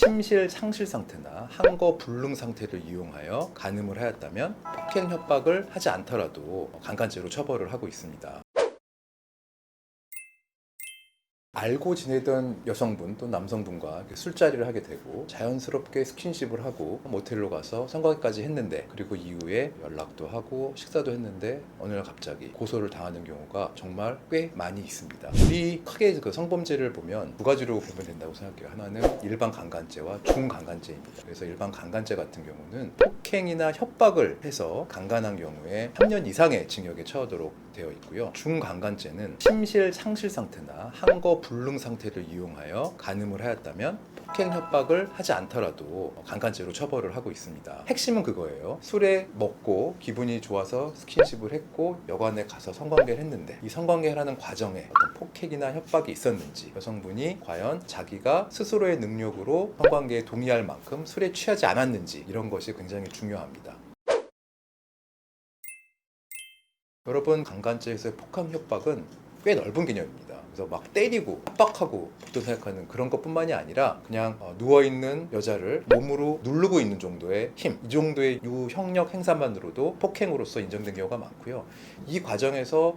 심실 상실 상태나 항거 불능 상태를 이용하여 간음을 하였다면 폭행 협박을 하지 않더라도 강간죄로 처벌을 하고 있습니다. 알고 지내던 여성분 또 남성분과 술자리를 하게 되고 자연스럽게 스킨십을 하고 모텔로 가서 성관계까지 했는데, 그리고 이후에 연락도 하고 식사도 했는데 어느 날 갑자기 고소를 당하는 경우가 정말 꽤 많이 있습니다. 우리 크게 그 성범죄를 보면 두 가지로 보면 된다고 생각해요. 하나는 일반 강간죄와 중강간죄입니다. 그래서 일반 강간죄 같은 경우는 폭행이나 협박을 해서 강간한 경우에 3년 이상의 징역에 처하도록 되어 있고요. 중강간죄는 심실 상실 상태나 항거 불능 상태를 이용하여 간음을 하였다면 폭행 협박을 하지 않더라도 강간죄로 처벌을 하고 있습니다. 핵심은 그거예요. 술에 먹고 기분이 좋아서 스킨십을 했고 여관에 가서 성관계를 했는데 이 성관계라는 과정에 어떤 폭행이나 협박이 있었는지, 여성분이 과연 자기가 스스로의 능력으로 성관계에 동의할 만큼 술에 취하지 않았는지, 이런 것이 굉장히 중요합니다. 여러분, 강간죄에서의 폭행 협박은 꽤 넓은 개념입니다. 그래서 막 때리고 압박하고 보통 생각하는 그런 것뿐만이 아니라 그냥 누워있는 여자를 몸으로 누르고 있는 정도의 힘, 이 정도의 유형력 행사만으로도 폭행으로서 인정된 경우가 많고요. 이 과정에서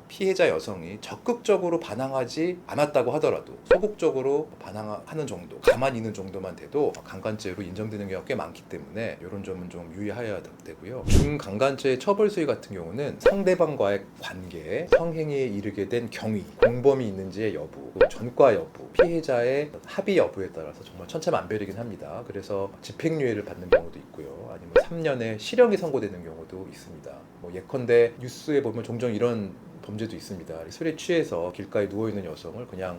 피해자 여성이 적극적으로 반항하지 않았다고 하더라도 소극적으로 반항하는 정도, 가만히 있는 정도만 돼도 강간죄로 인정되는 경우가 꽤 많기 때문에 이런 점은 좀 유의하여야 되고요. 중강간죄의 처벌 수위 같은 경우는 상대방과의 관계, 성행위에 이르게 된 경위, 공범이 있는지의 여부, 전과 여부, 피해자의 합의 여부에 따라서 정말 천차만별이긴 합니다. 그래서 집행유예를 받는 경우도 있고요. 아니면 3년의 실형이 선고되는 경우도 있습니다. 예컨대 뉴스에 보면 종종 이런 범죄도 있습니다. 술에 취해서 길가에 누워있는 여성을 그냥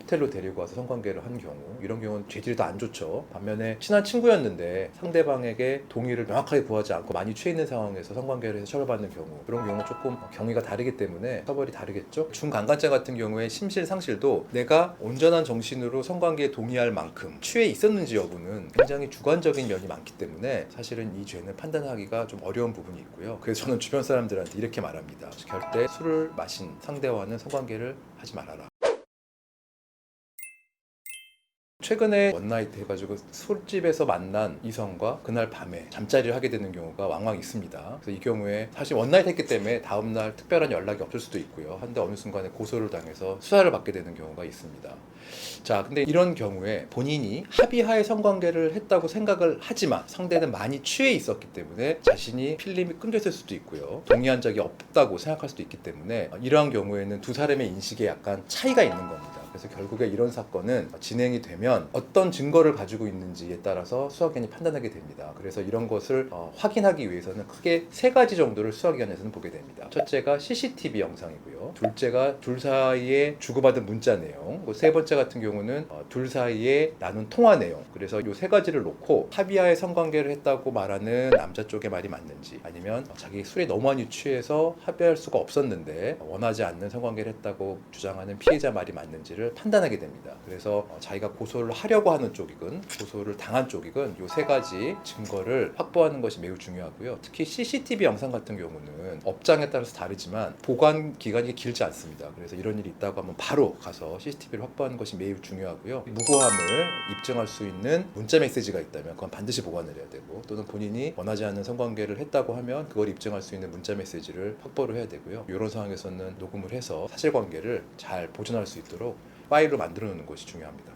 호텔로 데리고 와서 성관계를 한 경우, 이런 경우는 죄질이 더 안 좋죠. 반면에 친한 친구였는데 상대방에게 동의를 명확하게 구하지 않고 많이 취해 있는 상황에서 성관계를 해서 처벌받는 경우, 그런 경우는 조금 경위가 다르기 때문에 처벌이 다르겠죠. 중강간죄 같은 경우에 심실 상실도 내가 온전한 정신으로 성관계에 동의할 만큼 취해 있었는지 여부는 굉장히 주관적인 면이 많기 때문에 사실은 이 죄는 판단하기가 좀 어려운 부분이 있고요. 그래서 저는 주변 사람들한테 이렇게 말합니다. 절대 술을 마신 상대와는 성관계를 하지 말아라. 최근에 원나잇 해가지고 술집에서 만난 이성과 그날 밤에 잠자리를 하게 되는 경우가 왕왕 있습니다. 그래서 이 경우에 사실 원나잇 했기 때문에 다음날 특별한 연락이 없을 수도 있고요. 한데 어느 순간에 고소를 당해서 수사를 받게 되는 경우가 있습니다. 자, 근데 이런 경우에 본인이 합의하에 성관계를 했다고 생각을 하지만 상대는 많이 취해 있었기 때문에 자신이 필름이 끊겼을 수도 있고요. 동의한 적이 없다고 생각할 수도 있기 때문에 이러한 경우에는 두 사람의 인식에 약간 차이가 있는 겁니다. 그래서 결국에 이런 사건은 진행이 되면 어떤 증거를 가지고 있는지에 따라서 수사기관이 판단하게 됩니다. 그래서 이런 것을 확인하기 위해서는 크게 세 가지 정도를 수사기관에서는 보게 됩니다. 첫째가 CCTV 영상이고요. 둘째가 둘 사이에 주고받은 문자 내용, 세 번째 같은 경우는 둘 사이에 나눈 통화 내용. 그래서 이 세 가지를 놓고 합의하에 성관계를 했다고 말하는 남자 쪽의 말이 맞는지, 아니면 자기 술에 너무 많이 취해서 합의할 수가 없었는데 원하지 않는 성관계를 했다고 주장하는 피해자 말이 맞는지를 판단하게 됩니다. 그래서 자기가 고소를 하려고 하는 쪽이건 고소를 당한 쪽이건 이 세 가지 증거를 확보하는 것이 매우 중요하고요. 특히 CCTV 영상 같은 경우는 업장에 따라서 다르지만 보관 기간이 길지 않습니다. 그래서 이런 일이 있다고 하면 바로 가서 CCTV를 확보하는 것이 매우 중요하고요. 무고함을 입증할 수 있는 문자 메시지가 있다면 그건 반드시 보관을 해야 되고, 또는 본인이 원하지 않는 성관계를 했다고 하면 그걸 입증할 수 있는 문자 메시지를 확보를 해야 되고요. 이런 상황에서는 녹음을 해서 사실관계를 잘 보존할 수 있도록 파일로 만들어 놓는 것이 중요합니다.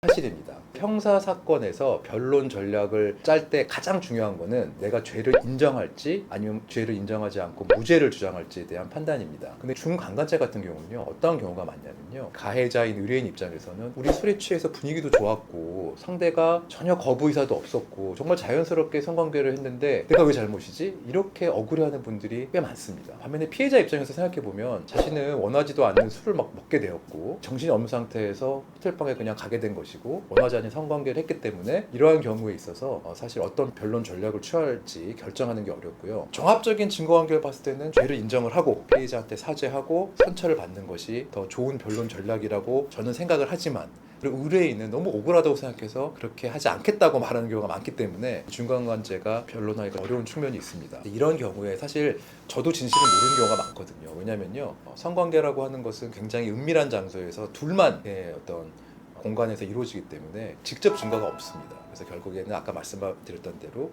사실입니다. 형사 사건에서 변론 전략을 짤 때 가장 중요한 거는 내가 죄를 인정할지 아니면 죄를 인정하지 않고 무죄를 주장할지에 대한 판단입니다. 근데 중강간죄 같은 경우는요, 어떤 경우가 많냐면요, 가해자인 의뢰인 입장에서는 우리 술에 취해서 분위기도 좋았고 상대가 전혀 거부 의사도 없었고 정말 자연스럽게 성관계를 했는데 내가 왜 잘못이지? 이렇게 억울해하는 분들이 꽤 많습니다. 반면에 피해자 입장에서 생각해보면 자신은 원하지도 않는 술을 막 먹게 되었고 정신이 없는 상태에서 호텔방에 그냥 가게 된 것이고 원하지 않는 성관계를 했기 때문에 이러한 경우에 있어서 사실 어떤 변론 전략을 취할지 결정하는 게 어렵고요. 종합적인 증거관계를 봤을 때는 죄를 인정을 하고 피해자한테 사죄하고 선처를 받는 것이 더 좋은 변론 전략이라고 저는 생각을 하지만, 그리고 의뢰인은 너무 억울하다고 생각해서 그렇게 하지 않겠다고 말하는 경우가 많기 때문에 중간관제가 변론하기가 어려운 측면이 있습니다. 이런 경우에 사실 저도 진실을 모르는 경우가 많거든요. 왜냐면요, 성관계라고 하는 것은 굉장히 은밀한 장소에서 둘만의 어떤 공간에서 이루어지기 때문에 직접 증거가 없습니다. 그래서 결국에는 아까 말씀드렸던 대로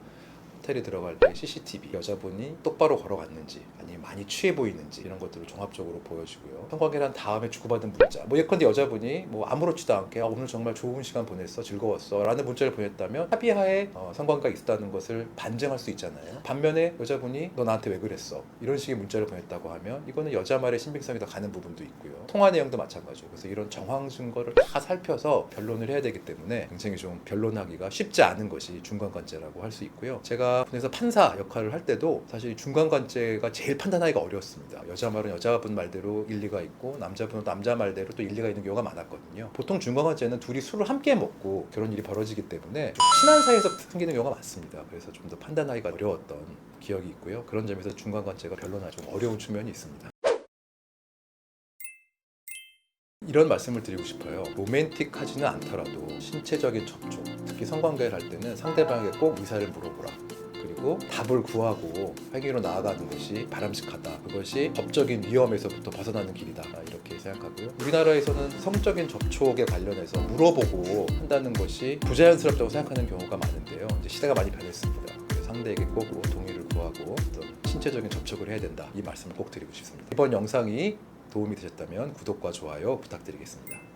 호텔에 들어갈 때 CCTV, 여자분이 똑바로 걸어갔는지 아니면 많이 취해 보이는지 이런 것들을 종합적으로 보여주고요. 성관계를 한 다음에 주고받은 문자, 예컨대 여자분이 아무렇지도 않게 오늘 정말 좋은 시간 보냈어, 즐거웠어 라는 문자를 보냈다면 합의하에 성관계가 있었다는 것을 반증할 수 있잖아요. 반면에 여자분이 너 나한테 왜 그랬어 이런 식의 문자를 보냈다고 하면 이거는 여자 말의 신빙성이 더 가는 부분도 있고요. 통화 내용도 마찬가지고, 그래서 이런 정황 증거를 다 살펴서 변론을 해야 되기 때문에 굉장히 좀 변론하기가 쉽지 않은 것이 중간관제라고 할 수 있고요. 제가 분에서 판사 역할을 할 때도 사실 중간관제가 제일 판단하기가 어려웠습니다. 여자 말은 여자분 말대로 일리가 있고 남자분은 남자 말대로 또 일리가 있는 경우가 많았거든요. 보통 중간관제는 둘이 술을 함께 먹고 그런 일이 벌어지기 때문에 좀 친한 사이에서 생기는 경우가 많습니다. 그래서 좀 더 판단하기가 어려웠던 기억이 있고요. 그런 점에서 중간관제가 변론하기 좀 어려운 측면이 있습니다. 이런 말씀을 드리고 싶어요. 로맨틱하지는 않더라도 신체적인 접촉, 특히 성관계를 할 때는 상대방에게 꼭 의사를 물어보라. 그리고 답을 구하고 행위로 나아가는 것이 바람직하다. 그것이 법적인 위험에서부터 벗어나는 길이다. 이렇게 생각하고요. 우리나라에서는 성적인 접촉에 관련해서 물어보고 한다는 것이 부자연스럽다고 생각하는 경우가 많은데요. 이제 시대가 많이 변했습니다. 그래서 상대에게 꼭 동의를 구하고 어떤 신체적인 접촉을 해야 된다. 이 말씀을 꼭 드리고 싶습니다. 이번 영상이 도움이 되셨다면 구독과 좋아요 부탁드리겠습니다.